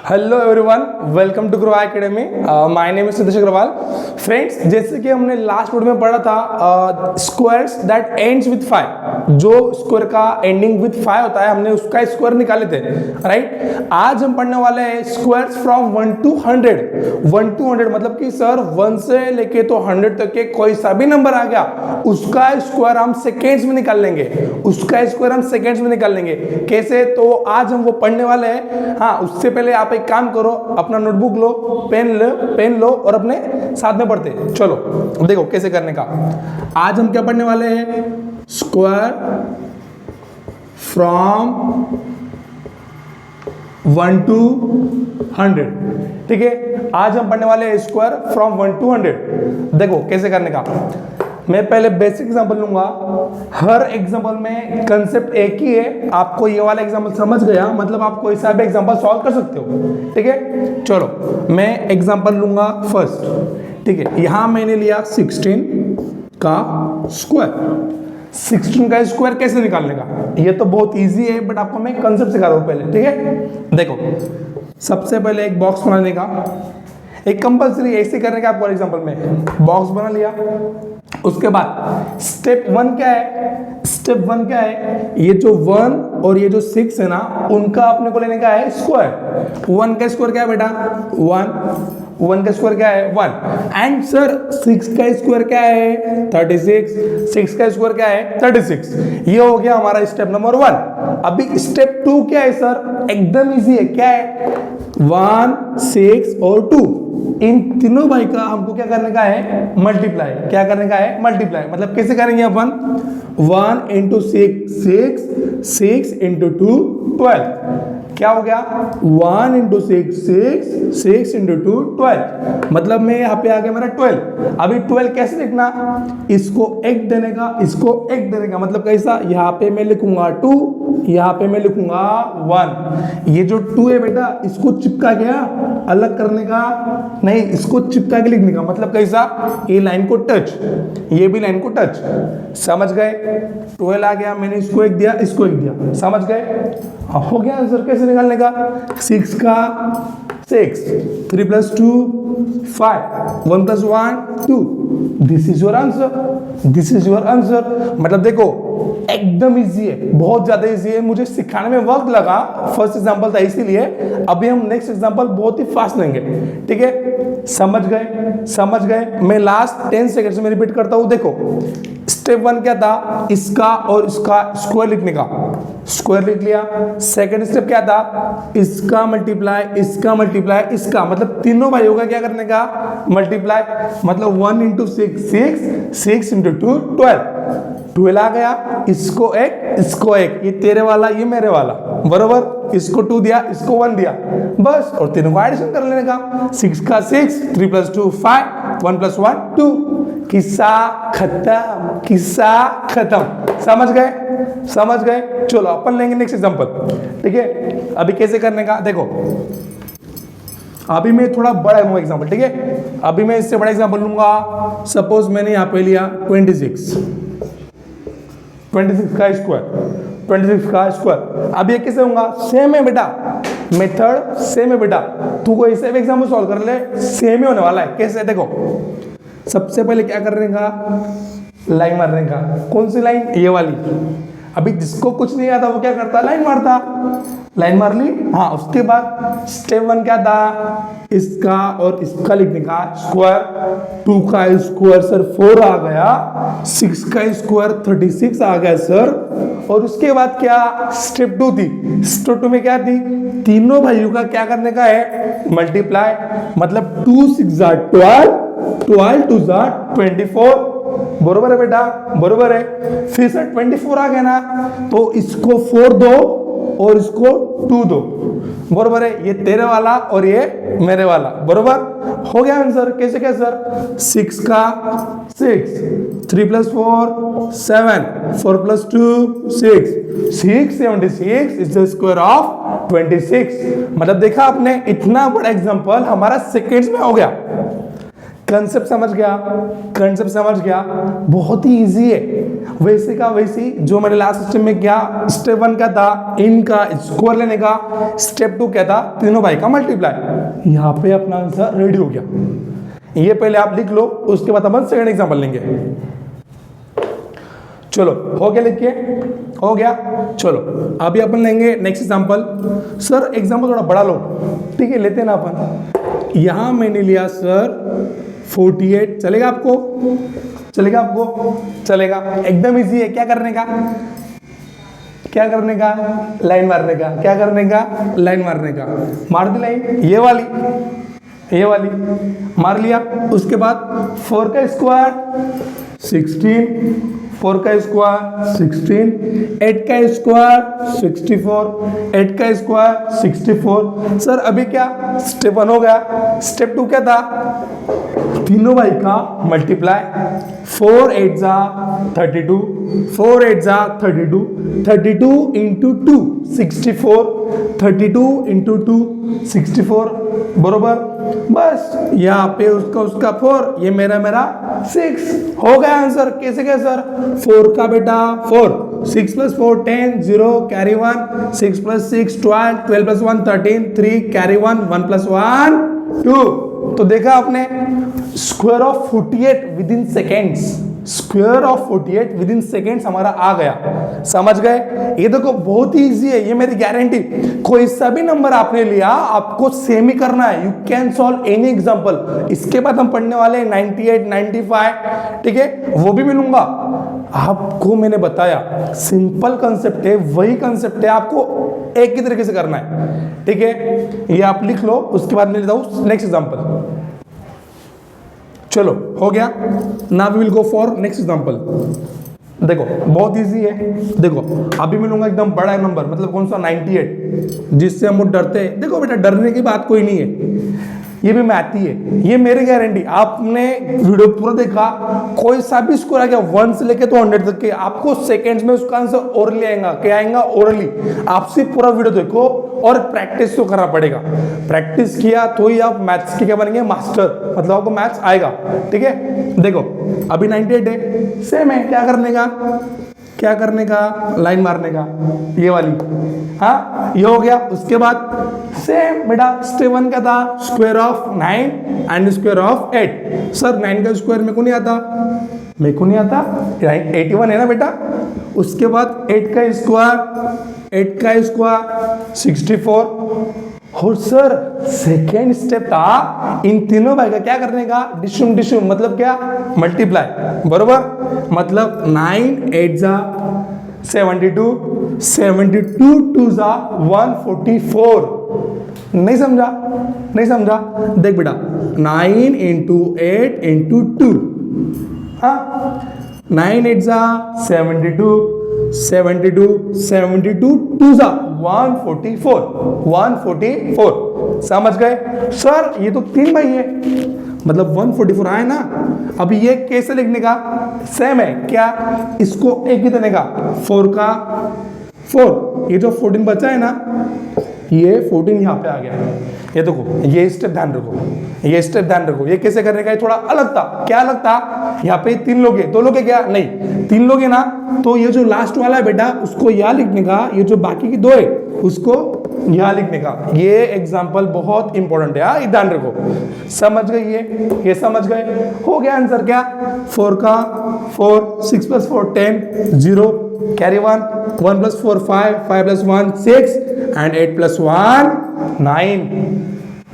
Hello everyone, welcome to grow academy. My name is Siddhesh Agarwal. Friends, जैसे कि हमने last video में पढ़ा था स्क्वायर्स दैट एंड्स विद 5, जो स्क्वायर का एंडिंग विद 5 होता है, हमने उसका स्क्वायर निकाले थे, राइट। आज हम पढ़ने वाले हैं स्क्वायर्स फ्रॉम 1 to 100। 1 to 100 मतलब कि सर 1 से लेके तो 100 तक के कोई सा भी नंबर आ गया, उसका स्क्वायर हम सेकेंड्स में निकाल लेंगे। उसका स्क्वायर हम सेकेंड्स में निकाल लेंगे। कैसे? तो आज हम वो पढ़ने वाले हैं। हाँ, उससे पहले आप एक काम करो, अपना नोटबुक लो, पेन लो और अपने साथ में पढ़ते। चलो देखो कैसे करने का। आज हम क्या पढ़ने वाले हैं? Square from 1 to 100। ठीक है, आज हम पढ़ने वाले हैं स्क्वायर फ्रॉम 1 to 100। देखो कैसे करने का। मैं पहले बेसिक एग्जांपल लूंगा। हर एग्जांपल में कंसेप्ट एक ही है। आपको ये वाला एग्जांपल समझ गया मतलब आप कोई सा भी एग्जांपल सॉल्व कर सकते हो। ठीक है, चलो मैं एग्जांपल लूंगा फर्स्ट। ठीक है, यहां मैंने लिया 16 का स्क्वायर। 16 का स्क्वायर कैसे निकालने का, ये तो बहुत इजी है, बट आपको मैं कंसेप्ट सिखा रहा हूं पहले। ठीक है, देखो सबसे पहले एक बॉक्स बनाने का, एक कंपल्सरी ऐसे करने का। आपको एग्जांपल में बॉक्स बना लिया, उसके बाद स्टेप 1 क्या है? स्टेप 1 क्या है? ये जो 1 और ये जो 6 है ना, उनका अपने को लेने का है स्क्वायर। 1 का स्क्वायर क्या है बेटा? 1 का स्क्वायर क्या है? 1। एंड सर 6 का स्क्वायर क्या है? 36। 6 का स्क्वायर क्या है? 36। ये हो गया हमारा स्टेप नंबर 1। अभी स्टेप 2 क्या है सर? एकदम इजी है। क्या है? 1, 6 और 2, इन तीनों भाई का हमको क्या करने का है? मल्टीप्लाई। क्या करने का है? मल्टीप्लाई। मतलब कैसे करेंगे अपन? 1 into 6 6, 6 into 2 12। क्या हो गया? 1 into 6 6, 6 into 2 12। मतलब मैं यहाँ पे आ गया मेरा 12। अभी 12 कैसे लिखना? इसको एक देने का, इसको एक देने का। मतलब कैसा? यहाँ पे मैं लिखूंगा 2, यहाँ पे मैं लिखूंगा 1। ये जो 2 है बेटा, इसको चिपका गया, अलग करने का नहीं, इसको चिपका के लिखने का। मतलब कैसा? ये लाइन को टच, ये भी लाइन को टच। समझ गए? 12 आ गया, मैंने इसको एक दिया, इसको एक दिया। समझ गए? हो गया आंसर। कैसे निकालने का? 6 का 6, 3 + 2 5, 1 + 1 2। This is your answer. This is your answer. मतलब देखो एकदम इजी है, बहुत ज्यादा इजी है। मुझे सिखाने में वक्त लगा, फर्स्ट एग्जांपल था इसीलिए। अभी हम नेक्स्ट एग्जांपल बहुत ही फास्ट लेंगे। ठीक है, समझ गए? समझ गए? मैं लास्ट 10 सेकंड्स में रिपीट करता हूं। देखो स्टेप 1 क्या था? इसका और इसका स्क्वायर लिखने का। स्क्वायर लिख लिया। सेकंड स्टेप क्या था? इसका मल्टीप्लाई, इसका मल्टीप्लाई, इसका। मतलब तीनों भाइयों का क्या करने का? मल्टीप्लाई। मतलब 1 into 6 6, 6 into 2 12। 12 आ गया, इसको एक, इसको एक। ये तेरे वाला, ये मेरे वाला, बरोबर। इसको 2 दिया, इसको 1 दिया, बस। और तीनों को एडिशन कर लेने का। 6 का 6, 3 + 2 5, 1 + 1 2। किस्सा खत्म, किस्सा खत्म। समझ गए? समझ गए? चलो अपन लेंगे नेक्स्ट एग्जांपल। ठीक है, अभी कैसे करने का देखो। अभी मैं थोड़ा बड़ा लूंगा एग्जांपल। ठीक है, अभी मैं इससे बड़ा एग्जांपल लूंगा। सपोज मैंने यहां पे लिया 26 का स्क्वायर। 26 का स्क्वायर। अब ये कैसे होगा? सेम है बेटा, मेथड सेम है बेटा। तू कोई से भी एग्जांपल सॉल्व कर ले, सेम ही होने वाला है। कैसे? देखो सबसे पहले क्या करने का? लाइन मारने का। कौन सी लाइन? ये वाली। अभी जिसको कुछ नहीं आता वो क्या करता? लाइन मारता। लाइन मार ली। हाँ, उसके बाद स्टेप 1 क्या था? इसका और इसका लिखने का स्क्वायर। 2 का स्क्वायर सर 4 आ गया, 6 का स्क्वायर 36 आ गया सर। और उसके बाद क्या? स्टेप 2 थी। स्टेप 2 में क्या थी? तीनों भाइयों का क्या करने का है? मल्टीप्लाई। मतलब 2 6 12, 12 2 24। बरोबर है बेटा, बरोबर है। फिर सर 24 आ गया ना, तो इसको 4 दो और इसको 2 दो। बरोबर है, ये तेरे वाला और ये मेरे वाला। बरोबर हो गया आंसर। कैसे? क्या सर? 6 का 6, 3 + 4 7, 4 + 2 6, 676 इज द स्क्वायर ऑफ 26। मतलब देखा आपने, इतना बड़ा एग्जांपल हमारा सेकेंड्स में हो गया। कंसेप्ट समझ गया, कंसेप्ट समझ गया, बहुत ही इजी है। वैसे का वैसी जो मैंने लास्ट सिस्टम में किया, स्टेप 1 का था इनका स्क्वायर लेने का, स्टेप 2 क्या था तीनों भाई का मल्टीप्लाई। यहाँ पे अपना आंसर रेडी हो गया। ये पहले आप लिख लो, उसके बाद अपन सेकंड एग्जांपल लेंगे। चलो हो गया, लिख के हो गया। चलो अभी अपन लेंगे नेक्स्ट एग्जांपल। सर एग्जांपल थोड़ा बड़ा लो, ठीक है, लेते हैं ना अपन। यहां मैंने लिया सर 48, चलेगा आपको? चलेगा आपको? चलेगा, एकदम इजी है। क्या करने का? क्या करने का? लाइन मारने का। क्या करने का? लाइन मारने का। मार दी लाइन, ये वाली मार लिया। उसके बाद 4 का स्क्वायर 16, 4 का स्क्वायर 16, 8 का स्क्वायर 64, 8 का स्क्वायर 64। सर अभी क्या स्टेप 1 हो गया, स्टेप 2 क्या था? तीनों भाई का मल्टीप्लाई। 4 8 जा 32, 4 8 जा 32, 32 इंटू 2 64, 32 इंटू 2 64, बरोबर। बस यहाँ पे उसका 4, ये मेरा 6 हो गया आंसर। कैसे क्या सर? 4 का बेटा 4, 6 + 4 10, 0 कैरी 1, 6 + 6 12, 12 + 1 13, 3 कैरी 1, 1 + 1 2। तो देखा आपने, square of 48 within seconds, square of 48 within seconds हमारा आ गया। समझ गए? ये देखो बहुत ही इजी है, ये मेरी गारंटी। कोई सा भी नंबर आपने लिया, आपको सेम ही करना है। You can solve any example. इसके बाद हम पढ़ने वाले हैं 98 95, ठीक है, वो भी मिलूंगा आपको। मैंने बताया सिंपल कंसेप्ट है, वही कंसेप्ट है, आपको एक ही तरीके से करना है, ठीक है। ये आप लिख लो, उसके बाद मैं लेता हूं नेक्स्ट एग्जांपल। चलो हो गया। Now we will go for next example. देखो बहुत इजी है। देखो अभी मिलूंगा एकदम बड़ा नंबर, मतलब कौन सा 98, जिससे हम डरते हैं। देखो बेटा डरने की बात कोई नहीं है, ये भी मैं आती है, ये मेरी गारंटी। आपने वीडियो पूरा देखा, कोई सा भी स्कोर आ गया 1 से लेके तो 100 तक के, आपको सेकंड्स में उसका आंसर ओरली आएगा। क्या आएगा? ओरली। आप सिर्फ पूरा वीडियो देखो और प्रैक्टिस तो करना पड़ेगा। प्रैक्टिस किया तो ही आप मैथ्स के क्या बनेंगे? मास्टर, मतलब आपको मैथ्स आएगा, ठीक है। देखो अभी 98 है, सेम है। क्या करने का? क्या करने का? लाइन मारने का, ये वाली। हाँ ये हो गया। उसके बाद सेम बेटा स्टेप 1 का था square of 9 and square of 8। Sir 9 का स्क्वायर मेरे को नहीं आता, मेरे को नहीं आता, 81 है ना बेटा। उसके बाद 8 का स्क्वायर 64। और सर सेकेंड स्टेप था इन तीनों भाई का क्या करने का? डिशुम, मतलब क्या? मल्टीप्लाई, बरोबर। मतलब 9 8 जा 72, 72 2 जा 144। नहीं समझा? नहीं समझा? देख बेटा 9 इंटू 8 इंटू 2, हाँ 9 8 जा 72, 72 72 2 जा 144। समझ गए? सर ये तो 3 भाई है, मतलब 144 आए ना। अब ये कैसे लिखने का? सेम है। क्या? इसको एक ही देने का 4 का 4, ये जो 14 बचा है ना, ये 14 यहाँ पे आ गया। ये देखो ये स्टेप ध्यान रखो, ये स्टेप ध्यान रखो। ये कैसे करने का? ये थोड़ा अलग था। क्या अलग था? यहाँ पे 3 लोग हैं, 2 लोग है क्या? नहीं, 3 लोग है ना। तो ये जो लास्ट वाला है बेटा, उसको यहाँ लिखने का, ये जो बाकी की 2 है उसको यहाँ लिखने का। ये एग्जाम्पल बहुत इंपॉर्टेंट है, ये ध्यान रखो। समझ गए? ये समझ गए? हो गया आंसर। क्या? 4 का 4, 6 + 4 10, 0 कैरी 1, 1 + 4 5, 5 + 1 6 एंड 8 + 1 9।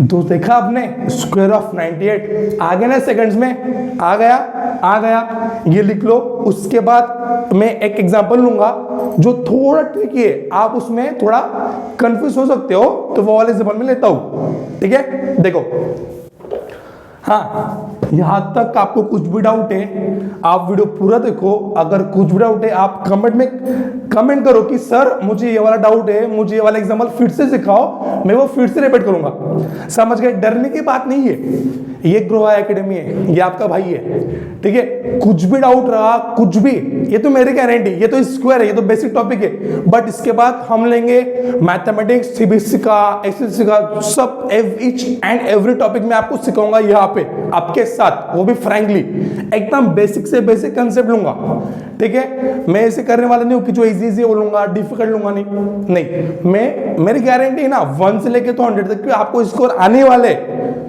तो देखा आपने स्क्वायर ऑफ 98 आ गया ना सेकंड्स में, आ गया। ये लिख लो। उसके बाद मैं एक एग्जांपल लूंगा जो थोड़ा ट्रिकी है, आप उसमें थोड़ा कंफ्यूज हो सकते हो, तो वो वाले एग्जांपल में लेता हूं, ठीक है। देखो हाँ यहां तक आपको कुछ भी डाउट है, आप वीडियो पूरा देखो। अगर कुछ भी डाउट है आप कमेंट में कमेंट करो कि सर मुझे ये वाला डाउट है, मुझे ये वाला एग्जांपल फिर से सिखाओ, मैं वो फिर से रिपीट करूंगा। समझ गए? डरने की बात नहीं है, ये ग्रोहा एकेडमी है, ये आपका भाई है, ठीक है। कुछ भी डाउट रहा, कुछ भी, ये तो मेरी गारंटी, ये तो स्क्वायर है, ये तो बेसिक टॉपिक है, बट इसके बाद हम लेंगे मैथमेटिक्स, सीबीएसई का, एसएससी का, सब ईच एंड एवरी टॉपिक में आपको सिखाऊंगा यहाँ पे आपके साथ, वो भी फ्रैंकली एकदम बेसिक से बेसिक कंसेप्ट लूंगा, ठीक है। मैं ऐसे करने वाला नहीं हूँ कि जो इजी बोलूंगा, डिफिकल्ट लूंगा, नहीं, मेरी गारंटी है ना 1 से लेके तो 100 तक कि आपको स्कोर आने वाले,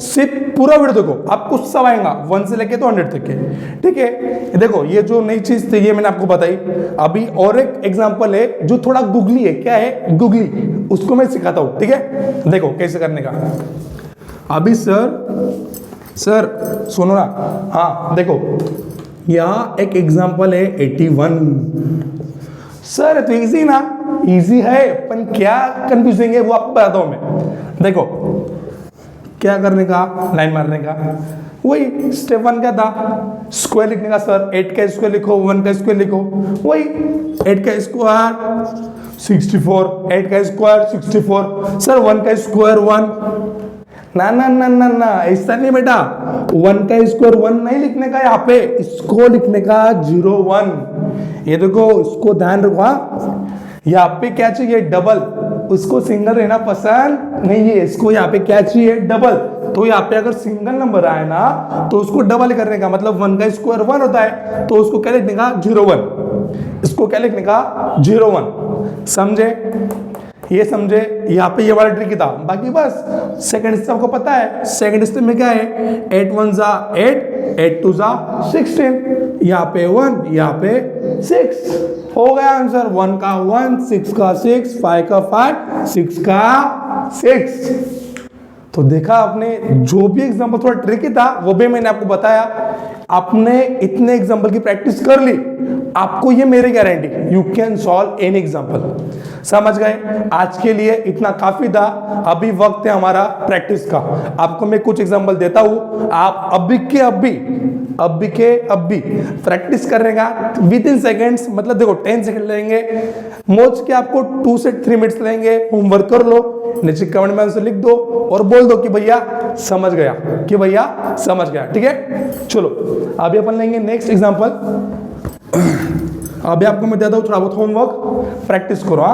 सिर्फ पूरा वीडियो देखो, आपको सब आएगा 1 से लेके तो 100 तक के, ठीक है। देखो ये जो नई चीज थी ये मैंने आपको बताई। अभी और एक एग्जांपल है जो थोड़ा गुगली है, क्या है गुगली, उसको मैं सिखाता हूं, ठीक है। देखो कैसे करने का। अभी सर सुनो ना, हाँ देखो यहाँ एक एग्जांपल है 81। सर तो इजी ना, इजी है, पर क्या कंफ्यूजिंग है वो आपको बताता हूं मैं। देखो क्या करने का, लाइन मारने का, वही स्टेप 1 क्या था, स्क्वायर लिखने का। सर 8 का स्क्वायर लिखो, 1 का स्क्वायर लिखो, वही 8 का स्क्वायर 64, 8 का स्क्वायर 64। सर 1 का स्क्वायर 1, ना ना ना ना ना, ऐसा नहीं बेटा, 1 का स्क्वायर 1 नहीं लिखने का, यहाँ पे इसको लिखने का 01। ये देखो इसको ध्यान रखो, यहाँ पे क्या चाहिए डबल, उसको सिंगल रहना पसंद नहीं है, इसको यहाँ पे क्या चाहिए डबल। तो यहाँ पे अगर सिंगल नंबर आए ना तो उसको डबल करने का, मतलब 1 का स्क्वायर 1 होता है, तो उसको क्या लिखने का 01, इसको क्या लिखने का 01, समझे, ये समझे। यहाँ पे ये वाला ट्रिक था, बाकी बस सेकंड स्टेप आपको पता है। सेकंड स्टेप में क्या है, 8 1 जा 8, 8 2 जा 16, यहाँ पे 1, यहाँ पे 6, हो गया आंसर। 1 का 1, 6 का 6, 5 का 5, 6 का 6। तो देखा आपने, जो भी एग्जांपल थोड़ा ट्रिकी था वो भी मैंने आपको बताया। आपने इतने एग्जांपल की प्रैक्टिस कर ली, आपको ये मेरी guarantee, you can solve any example. समझ गए, आज के लिए इतना काफी था। अभी वक्त है हमारा प्रैक्टिस का। आपको मैं कुछ एग्जांपल देता हूं, आप अभी के अभी प्रैक्टिस करेगा विद इन सेकेंड्स, मतलब देखो 10 सेकंड लेंगे, मोच के आपको 2 से 3 मिनट्स लेंगे। होमवर्क कर लो, नीचे कमेंट में आंसर लिख दो और बोल दो कि भैया समझ गया, कि भैया समझ गया, ठीक है। चलो अभी अपन लेंगे नेक्स्ट एग्जांपल। अभी आपको मैं देता हूं थोड़ा बहुत होमवर्क, प्रैक्टिस करो।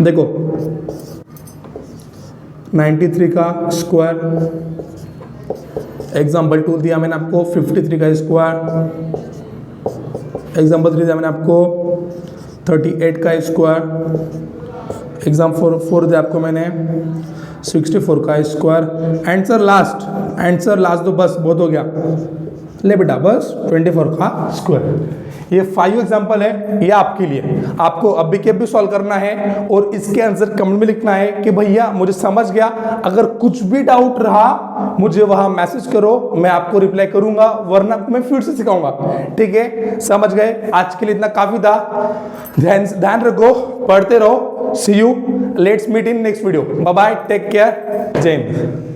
देखो 93 का स्क्वायर, एग्जाम्पल 2 दिया मैंने आपको 53 का स्क्वायर, एग्जाम्पल 3 दिया मैंने आपको 38 का स्क्वायर, एग्जाम्पल 4 दिया आपको मैंने 64 का स्क्वायर। आंसर लास्ट तो बस बहुत हो गया, ले बेटा बस 24 का स्क्वायर। ये 5 एग्जाम्पल है, ये आपके लिए, आपको अभी के भी सॉल्व करना है और इसके आंसर कमेंट में लिखना है कि भैया मुझे समझ गया। अगर कुछ भी डाउट रहा मुझे वहां मैसेज करो, मैं आपको रिप्लाई करूंगा, वरना मैं फिर से सिखाऊंगा, ठीक है। समझ गए, आज के लिए इतना काफी था। ध्यान रखो, पढ़ते रहो। See you, let's meet in next video. Bye bye, take care, जय हिंद।